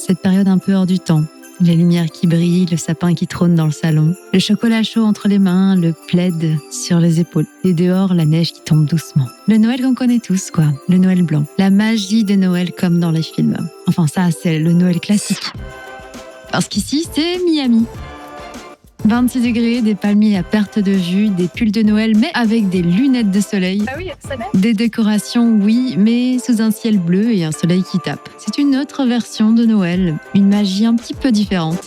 cette période un peu hors du temps. Les lumières qui brillent, le sapin qui trône dans le salon, le chocolat chaud entre les mains, le plaid sur les épaules. Et dehors, la neige qui tombe doucement. Le Noël qu'on connaît tous, quoi. Le Noël blanc. La magie de Noël comme dans les films. Enfin, ça, c'est le Noël classique. Parce qu'ici, c'est Miami. 26 degrés, des palmiers à perte de vue, des pulls de Noël, mais avec des lunettes de soleil. Ah oui, ça va. Des décorations, oui, mais sous un ciel bleu et un soleil qui tape. C'est une autre version de Noël, une magie un petit peu différente.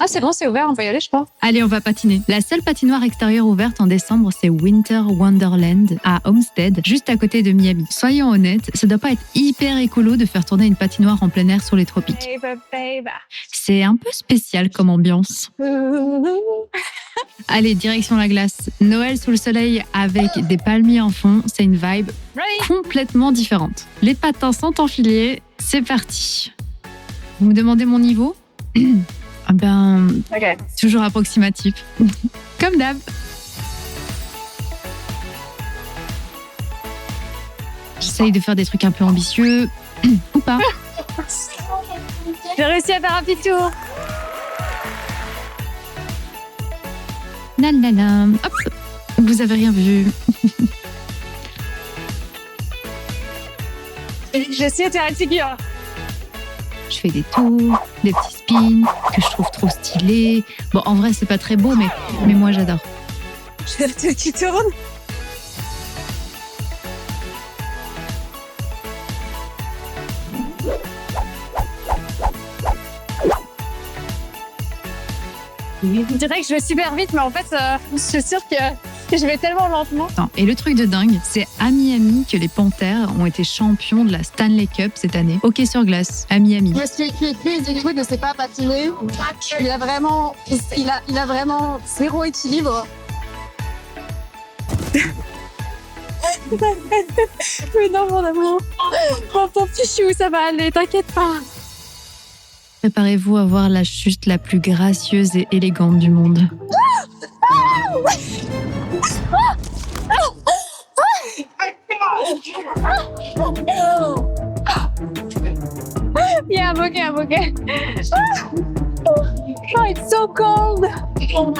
Ah, c'est bon, c'est ouvert, on peut y aller, je crois. Allez, on va patiner. La seule patinoire extérieure ouverte en décembre, c'est Winter Wonderland à Homestead, juste à côté de Miami. Soyons honnêtes, ça doit pas être hyper écolo de faire tourner une patinoire en plein air sur les tropiques. C'est un peu spécial comme ambiance. Allez, direction la glace. Noël sous le soleil avec des palmiers en fond, c'est une vibe complètement différente. Les patins sont enfilés, c'est parti. Vous me demandez mon niveau ? Ok. Toujours approximatif. Comme d'hab. J'essaye de faire des trucs un peu ambitieux. Ou pas. J'ai réussi à faire un petit tour. La la la. Hop. Vous avez rien vu. J'ai essayé de faire une figure. Je fais des tours, des petits spins que je trouve trop stylés. Bon, en vrai, c'est pas très beau, mais moi, j'adore. Tu tournes. Je dirais que je vais super vite, mais en fait, je suis sûre que je vais tellement lentement. Attends, et le truc de dingue, c'est à Miami que les Panthers ont été champions de la Stanley Cup cette année. Hockey sur glace, à Miami. Je me suis écrit, Chris ne sait pas patiner. Il a vraiment zéro équilibre. Mais non, mon amour. Oh, ton petit chou, ça va aller, t'inquiète pas. Préparez-vous à voir la chute la plus gracieuse et élégante du monde. Il y a un bokeh. Oh, it's so cold. Oh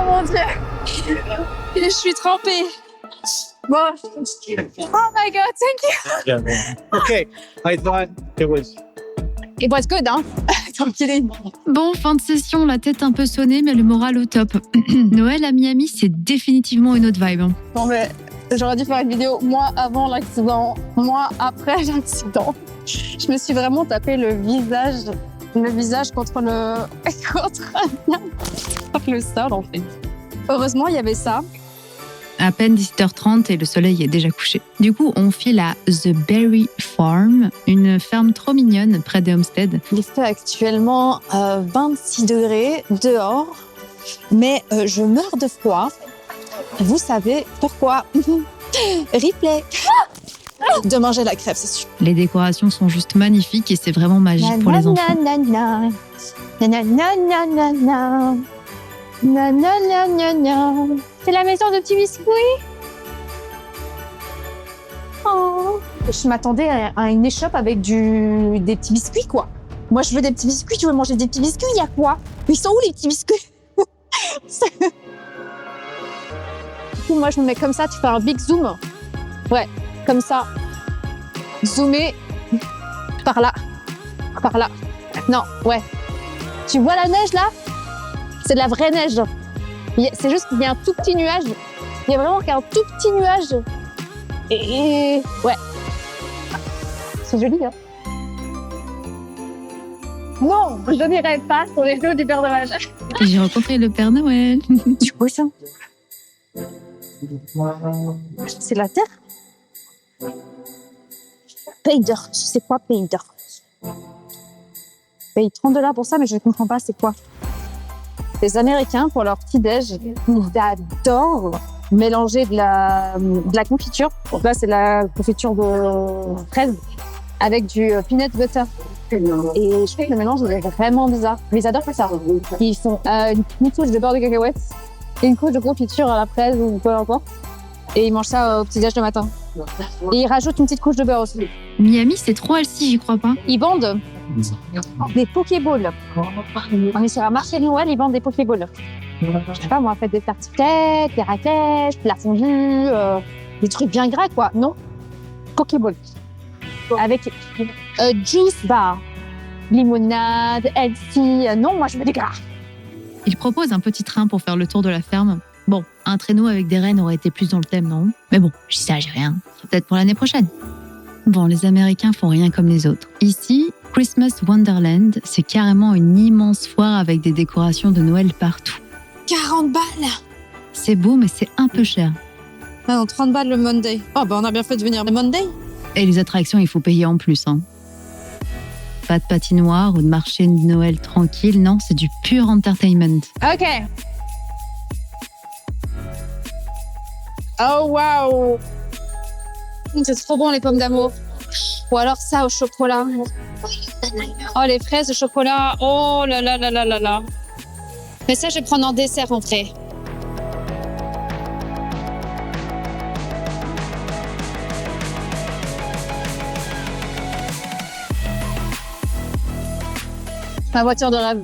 mon Dieu. Je suis trempée. Bon. Oh my God, thank you. Yeah. Okay, I thought it was. It was good, hein? Tranquille. Bon, fin de session, la tête un peu sonnée, mais le moral au top. Noël à Miami, c'est définitivement une autre vibe. Bon, mais j'aurais dû faire une vidéo moi avant l'accident, moi après l'accident. Je me suis vraiment tapé le visage contre le sol, en fait. Heureusement, il y avait ça. À peine 17h30 et le soleil est déjà couché. Du coup, on file à The Berry Farm, une ferme trop mignonne près de Homestead. Il fait actuellement 26 degrés dehors, mais je meurs de froid. Vous savez pourquoi? Replay. De manger la crève, c'est sûr. Les décorations sont juste magnifiques et c'est vraiment magique pour les enfants. C'est la maison de petits biscuits. Oh. Je m'attendais à une échoppe avec des petits biscuits, quoi. Moi, je veux des petits biscuits. Tu veux manger des petits biscuits? Il y a quoi? Ils sont où, les petits biscuits? Du coup, moi, je me mets comme ça. Tu fais un big zoom. Ouais, comme ça. Zoomer. Par là. Par là. Non, ouais. Tu vois la neige, là? C'est de la vraie neige. C'est juste qu'il y a un tout petit nuage. Il y a vraiment qu'un tout petit nuage. Et ouais. C'est joli, hein? Non, je n'irai pas sur les genoux du Père Noël. Et j'ai rencontré le Père Noël. Tu vois ça? C'est la terre? Paye d'heure. C'est quoi paye d'heure? Paye 30 $ pour ça, mais je ne comprends pas c'est quoi. Les Américains, pour leur petit-déj, ils adorent mélanger de la confiture. Donc là, c'est de la confiture de fraise avec du peanut butter. Et je trouve que le mélange est vraiment bizarre. Mais ils adorent faire ça. Ils font une couche de beurre de cacahuète et une couche de confiture à la fraise ou peu importe. Et ils mangent ça au petit-déj le matin. Et ils rajoutent une petite couche de beurre aussi. Miami, c'est trop healthy, j'y crois pas. Ils vendent des Pokéballs. On est sur un marché de Noël, ils vendent des Pokéballs. Je sais pas moi, faites des tartiflettes, des raclettes, de la fondue, des trucs bien gras quoi. Non, Pokéball. Avec juice bar, limonade, healthy. Non, moi je veux des gras. Il propose un petit train pour faire le tour de la ferme. Bon, un traîneau avec des rennes aurait été plus dans le thème, non? Mais bon, je dis ça, j'ai rien. Peut-être pour l'année prochaine. Bon, les Américains font rien comme les autres. Ici, Christmas Wonderland, c'est carrément une immense foire avec des décorations de Noël partout. 40 balles. C'est beau, mais c'est un peu cher. Ah non, 30 balles le Monday. Oh, bah on a bien fait de venir le Monday. Et les attractions, il faut payer en plus. Hein. Pas de patinoire ou de marché de Noël tranquille, non, c'est du pur entertainment. Ok. Oh wow. C'est trop bon les pommes d'amour. Ou alors ça au chocolat. Oh les fraises au chocolat. Oh là là là là là là. Mais ça je vais prendre en dessert en vrai. Ma voiture de rêve.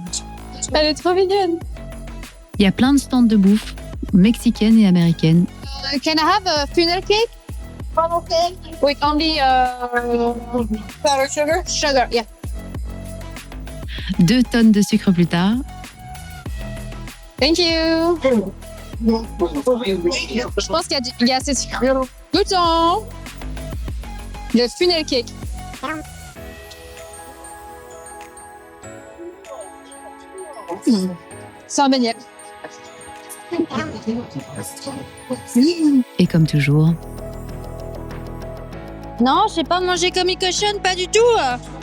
Elle est trop mignonne. Il y a plein de stands de bouffe, mexicaine et américaine. Can I have a funnel cake? Funnel cake? With only powdered sugar? Sugar, yeah. 2 tonnes de sucre plus tard. Thank you. Je pense qu'il y a assez de sucre. Goûtons. Le funnel cake. C'est un beignet. Et comme toujours, Non, j'ai pas mangé comme une cochonne, pas du tout.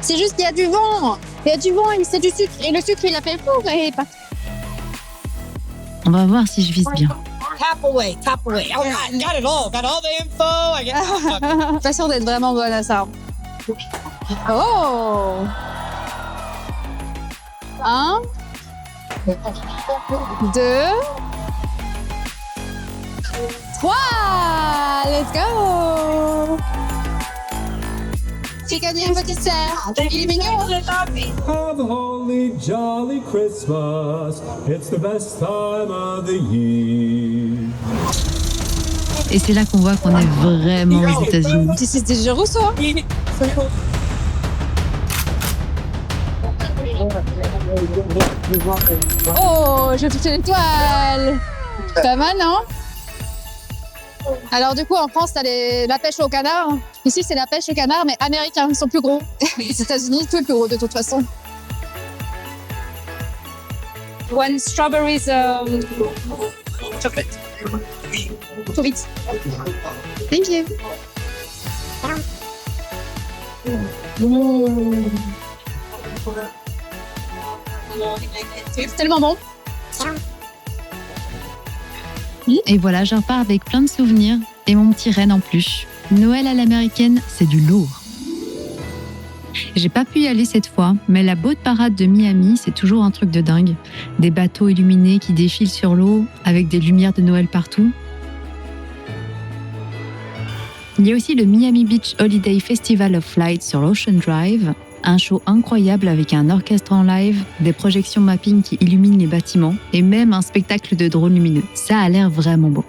C'est juste qu'il y a du vent. Il y a du vent et c'est du sucre. Et le sucre, il a fait le tour. Et pas... on va voir si je vise bien. Tap away. Oh, I got it all. Got all the info. I got Pas sûre d'être vraiment bonne à ça. Oh! 1, 2, 3! Let's go! J'ai gagné un petit dessert. Il est mignon. Have a holly jolly Christmas. It's the best time of the year. Et c'est là qu'on voit qu'on est vraiment aux États-Unis. C'est dangereux ça. Oh, j'ai touché l'étoile. Pas mal, non? Alors du coup, en France, t'as la pêche au canard. Ici, c'est la pêche au canard, mais américains, ils sont plus gros. Les États-Unis, tout est plus gros de toute façon. One strawberries chocolate. Tout vite. Thank you. C'est tellement bon. Et voilà, je repars avec plein de souvenirs et mon petit renne en plus. Noël à l'américaine, c'est du lourd. J'ai pas pu y aller cette fois, mais la boat parade de Miami, c'est toujours un truc de dingue. Des bateaux illuminés qui défilent sur l'eau avec des lumières de Noël partout. Il y a aussi le Miami Beach Holiday Festival of Lights sur l'Ocean Drive, un show incroyable avec un orchestre en live, des projections mapping qui illuminent les bâtiments et même un spectacle de drones lumineux. Ça a l'air vraiment beau.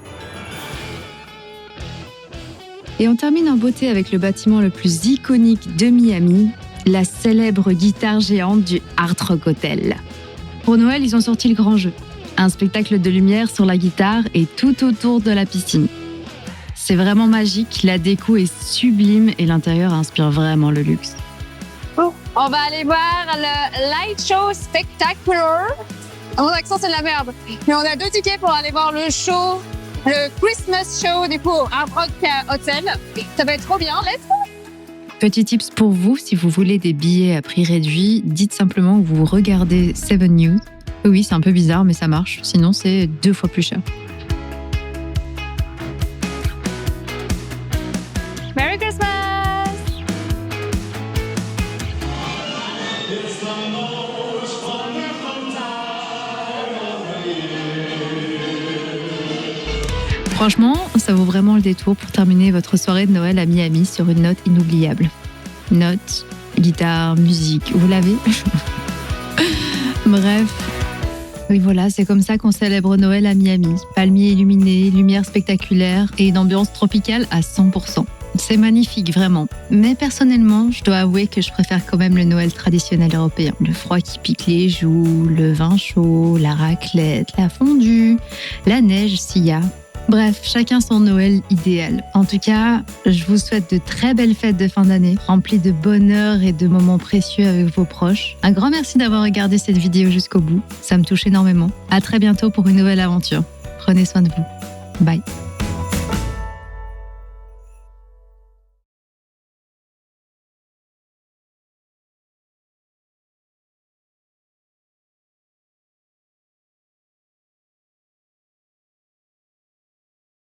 Et on termine en beauté avec le bâtiment le plus iconique de Miami, la célèbre guitare géante du Hard Rock Hotel. Pour Noël, ils ont sorti le grand jeu, un spectacle de lumière sur la guitare et tout autour de la piscine. C'est vraiment magique, la déco est sublime et l'intérieur inspire vraiment le luxe. On va aller voir le Light Show Spectacular. Mon accent, c'est de la merde. Mais on a 2 tickets pour aller voir le show, le Christmas Show du coup Hard Rock Hotel. Ça va être trop bien. Let's go! Petit tips pour vous, si vous voulez des billets à prix réduit, dites simplement que vous regardez 7 News. Oui, c'est un peu bizarre, mais ça marche. Sinon, c'est 2 fois plus cher. Merry Christmas! Franchement, ça vaut vraiment le détour pour terminer votre soirée de Noël à Miami sur une note inoubliable. Notes, guitare, musique, vous l'avez? Bref. Oui, voilà, c'est comme ça qu'on célèbre Noël à Miami. Palmiers illuminés, lumière spectaculaire et une ambiance tropicale à 100%. C'est magnifique, vraiment. Mais personnellement, je dois avouer que je préfère quand même le Noël traditionnel européen. Le froid qui pique les joues, le vin chaud, la raclette, la fondue, la neige s'il y a. Bref, chacun son Noël idéal. En tout cas, je vous souhaite de très belles fêtes de fin d'année, remplies de bonheur et de moments précieux avec vos proches. Un grand merci d'avoir regardé cette vidéo jusqu'au bout. Ça me touche énormément. À très bientôt pour une nouvelle aventure. Prenez soin de vous. Bye.